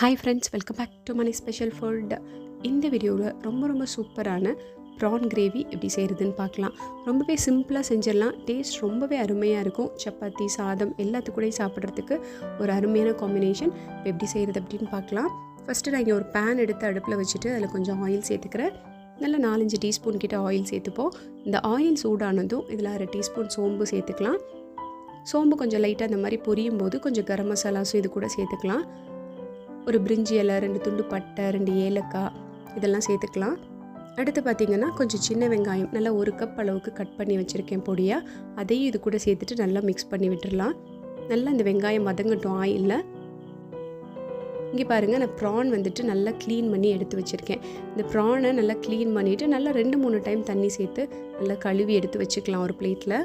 Hi friends, welcome back to Mani special food. இந்த வீடியோவில் ரொம்ப சூப்பரான ப்ரான் கிரேவி எப்படி செய்கிறதுன்னு பார்க்கலாம். ரொம்பவே சிம்பிளாக செஞ்சிடலாம். டேஸ்ட் ரொம்பவே அருமையாக இருக்கும். சப்பாத்தி, சாதம் எல்லாத்துக்கூடையும் சாப்பிட்றதுக்கு ஒரு அருமையான காம்பினேஷன். எப்படி செய்கிறது அப்படின்னு பார்க்கலாம். ஃபஸ்ட்டு நான் இங்கே ஒரு பேன் எடுத்து அடுப்பில் வச்சுட்டு அதில் கொஞ்சம் ஆயில் சேர்த்துக்கிறேன். நல்லா 4-5 டீஸ்பூன் கிட்ட ஆயில் சேர்த்துப்போம். இந்த ஆயில் சூடானதும் இதில் 1/2 டீஸ்பூன் சோம்பு சேர்த்துக்கலாம். சோம்பு கொஞ்சம் லைட்டாக அந்த மாதிரி பொரியும் போது கொஞ்சம் கரம் மசாலாஸும் இது கூட சேர்த்துக்கலாம். ஒரு பிரிஞ்சி இலை, 2 துண்டு பட்டை, 2 ஏலக்காய் இதெல்லாம் சேர்த்துக்கலாம். அடுத்து பார்த்திங்கன்னா கொஞ்சம் சின்ன வெங்காயம் நல்லா 1 கப் அளவுக்கு கட் பண்ணி வச்சுருக்கேன் பொடியாக. அதையும் இது கூட சேர்த்துட்டு நல்லா மிக்ஸ் பண்ணி விட்டுடலாம். நல்லா இந்த வெங்காயம் வதங்கட்டும் ஆயிலில். இங்கே பாருங்கள், நான் ப்ரான் வந்துட்டு நல்லா க்ளீன் பண்ணி எடுத்து வச்சுருக்கேன். இந்த ப்ரானை நல்லா க்ளீன் பண்ணிவிட்டு நல்லா 2-3 டைம் தண்ணி சேர்த்து நல்லா கழுவி எடுத்து வச்சுக்கலாம் ஒரு பிளேட்டில்.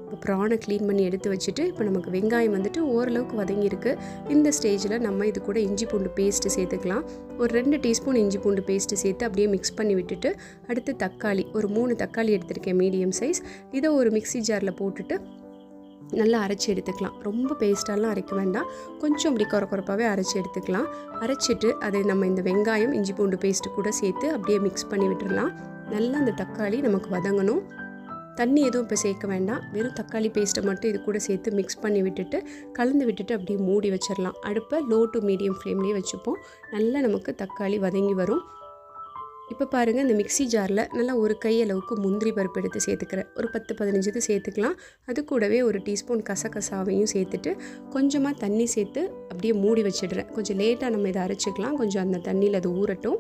இப்போ ப்ரானை க்ளீன் பண்ணி எடுத்து வச்சுட்டு இப்போ நமக்கு வெங்காயம் வந்துட்டு ஓரளவுக்கு வதங்கியிருக்கு. இந்த ஸ்டேஜில் நம்ம இது கூட இஞ்சி பூண்டு பேஸ்ட்டு சேர்த்துக்கலாம். ஒரு 2 டீஸ்பூன் இஞ்சி பூண்டு பேஸ்ட்டு சேர்த்து அப்படியே மிக்ஸ் பண்ணி விட்டுட்டு, அடுத்து தக்காளி ஒரு 3 தக்காளி எடுத்திருக்கேன் மீடியம் சைஸ். இதை ஒரு மிக்ஸி ஜாரில் போட்டுட்டு நல்லா அரைச்சி எடுத்துக்கலாம். ரொம்ப பேஸ்ட்டாலாம் அரைக்க வேண்டாம், கொஞ்சம் அப்படி குறப்பாகவே அரைச்சி எடுத்துக்கலாம். அரைச்சிட்டு அதை நம்ம இந்த வெங்காயம் இஞ்சி பூண்டு பேஸ்ட்டு கூட சேர்த்து அப்படியே மிக்ஸ் பண்ணி விட்டுடலாம். நல்லா இந்த தக்காளி நமக்கு வதங்கணும். தண்ணி எதுவும் இப்போ சேர்க்க வேண்டாம், வெறும் தக்காளி பேஸ்ட்டை மட்டும் இது கூட சேர்த்து மிக்ஸ் பண்ணி விட்டுட்டு கலந்து விட்டுட்டு அப்படியே மூடி வச்சிடலாம். அடுப்பை லோ டு மீடியம் ஃப்ளேம்லேயே வச்சுப்போம். நல்லா நமக்கு தக்காளி வதங்கி வரும். இப்போ பாருங்கள், இந்த மிக்ஸி ஜாரில் நல்லா ஒரு கை அளவுக்கு முந்திரி பருப்பு எடுத்து சேர்த்துக்கிறேன். ஒரு 10-15 இது சேர்த்துக்கலாம். அது கூடவே ஒரு டீஸ்பூன் கசகசாவையும் சேர்த்துட்டு கொஞ்சமாக தண்ணி சேர்த்து அப்படியே மூடி வச்சிடுறேன். கொஞ்சம் லேட்டாக நம்ம இதை அரைச்சிக்கலாம், கொஞ்சம் அந்த தண்ணியில் அது ஊறட்டும்.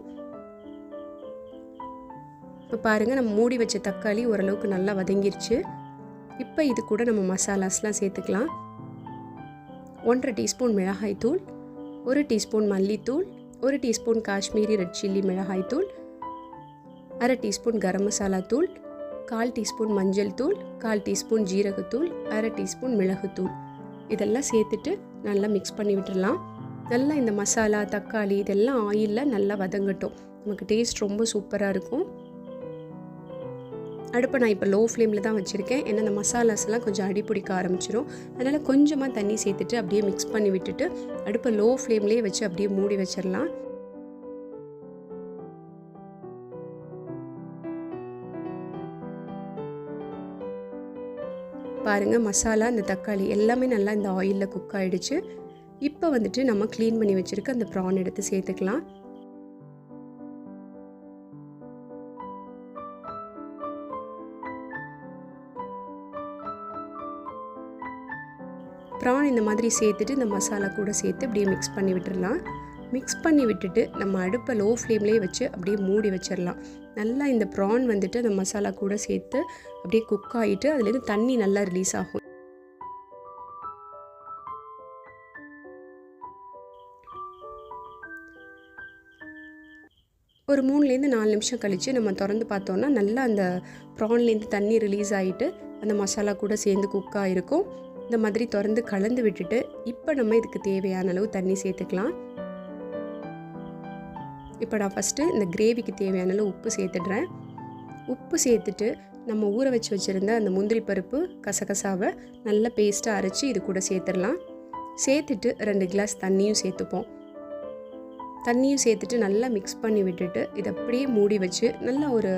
இப்போ பாருங்கள், நம்ம மூடி வச்ச தக்காளி ஓரளவுக்கு நல்லா வதங்கிருச்சு. இப்போ இது கூட நம்ம மசாலாஸ்லாம் சேர்த்துக்கலாம். 1/2 டீஸ்பூன் மிளகாய்த்தூள், 1 டீஸ்பூன் மல்லித்தூள், 1 டீஸ்பூன் காஷ்மீரி ரெட் சில்லி மிளகாய்த்தூள், 1/2 டீஸ்பூன் கரம் மசாலா தூள், 1/4 டீஸ்பூன் மஞ்சள் தூள், 1/4 டீஸ்பூன் ஜீரகத்தூள், 1/2 டீஸ்பூன் மிளகுத்தூள் இதெல்லாம் சேர்த்துட்டு நல்லா மிக்ஸ் பண்ணி விட்டுடலாம். நல்லா இந்த மசாலா தக்காளி இதெல்லாம் ஆயிலில் நல்லா வதங்கட்டும். நமக்கு டேஸ்ட் ரொம்ப சூப்பராக இருக்கும். அடுப்பை நான் இப்போ லோ ஃப்ளேமில் தான் வச்சுருக்கேன். ஏன்னா இந்த மசாலாஸ்லாம் கொஞ்சம் அடிப்பிடிக்க ஆரம்பிச்சிடும். அதனால் கொஞ்சமாக தண்ணி சேர்த்துட்டு அப்படியே மிக்ஸ் பண்ணி விட்டுட்டு அடுப்பை லோ ஃப்ளேம்லேயே வச்சு அப்படியே மூடி வச்சிடலாம். பாருங்கள், மசாலா இந்த தக்காளி எல்லாமே நல்லா இந்த ஆயிலில் குக் ஆகிடுச்சு. இப்போ வந்துட்டு நம்ம க்ளீன் பண்ணி வச்சுருக்க அந்த ப்ரான் எடுத்து சேர்த்துக்கலாம். ப்ரான் இந்த மாதிரி சேர்த்துட்டு இந்த மசாலா கூட சேர்த்து அப்படியே மிக்ஸ் பண்ணி விட்டுடலாம். மிக்ஸ் பண்ணி விட்டுட்டு நம்ம அடுப்பை லோ ஃப்ளேம்லேயே வச்சு அப்படியே மூடி வச்சிடலாம். நல்லா இந்த ப்ரான் வந்துட்டு அந்த மசாலா கூட சேர்த்து அப்படியே குக் ஆகிட்டு அதுலேருந்து தண்ணி நல்லா ரிலீஸ் ஆகும். ஒரு 3-4 நிமிஷம் கழித்து நம்ம திறந்து பார்த்தோன்னா நல்லா அந்த ப்ரான்லேருந்து தண்ணி ரிலீஸ் ஆகிட்டு அந்த மசாலா கூட சேர்ந்து குக் ஆகிருக்கும். இந்த மாதிரி திறந்து கலந்து விட்டுட்டு இப்போ நம்ம இதுக்கு தேவையான அளவு தண்ணி சேர்த்துக்கலாம். இப்போ நான் ஃபஸ்ட்டு இந்த கிரேவிக்கு தேவையான அளவு உப்பு சேர்த்துடுறேன். உப்பு சேர்த்துட்டு நம்ம ஊற வச்சு வச்சுருந்த அந்த முந்திரி பருப்பு கசகசாவை நல்ல பேஸ்ட்டாக அரைச்சி இது கூட சேர்த்துடலாம். சேர்த்துட்டு 2 கிளாஸ் தண்ணியும் சேர்த்துப்போம். தண்ணியும் சேர்த்துட்டு நல்லா மிக்ஸ் பண்ணி விட்டுட்டு இதை அப்படியே மூடி வச்சு நல்லா ஒரு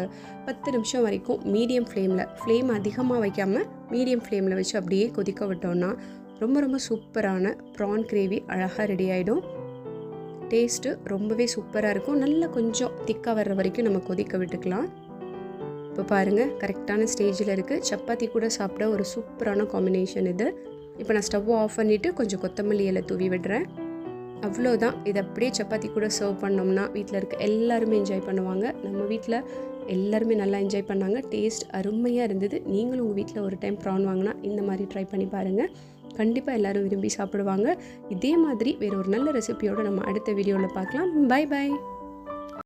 10 நிமிஷம் வரைக்கும் மீடியம் ஃப்ளேமில், ஃப்ளேம் அதிகமாக வைக்காமல் மீடியம் ஃப்ளேமில் வச்சு அப்படியே கொதிக்க விட்டோன்னா ரொம்ப சூப்பரான ப்ரான் கிரேவி அழகாக ரெடி ஆகிடும். டேஸ்ட்டு ரொம்பவே சூப்பராக இருக்கும். நல்லா கொஞ்சம் திக்காக வர்ற வரைக்கும் நம்ம கொதிக்க விட்டுக்கலாம். இப்போ பாருங்கள், கரெக்டான ஸ்டேஜில் இருக்குது. சப்பாத்தி கூட சாப்பிட ஒரு சூப்பரான காம்பினேஷன் இது. இப்போ நான் ஸ்டவ் ஆஃப் பண்ணிவிட்டு கொஞ்சம் கொத்தமல்லி இலை தூவி விடுறேன். அவ்வளோதான். இதை அப்படியே சப்பாத்தி கூட சர்வ் பண்ணோம்னா வீட்டில் இருக்க எல்லாருமே என்ஜாய் பண்ணுவாங்க. நம்ம வீட்டில் எல்லாருமே நல்லா என்ஜாய் பண்ணாங்க. டேஸ்ட் அருமையாக இருந்தது. நீங்களும் உங்கள் வீட்டில் ஒரு டைம் ப்ரான் வாங்கினா இந்த மாதிரி ட்ரை பண்ணி பாருங்கள். கண்டிப்பாக எல்லோரும் விரும்பி சாப்பிடுவாங்க. இதே மாதிரி வேறு ஒரு நல்ல ரெசிபியோடு நம்ம அடுத்த வீடியோவில் பார்க்கலாம். பை.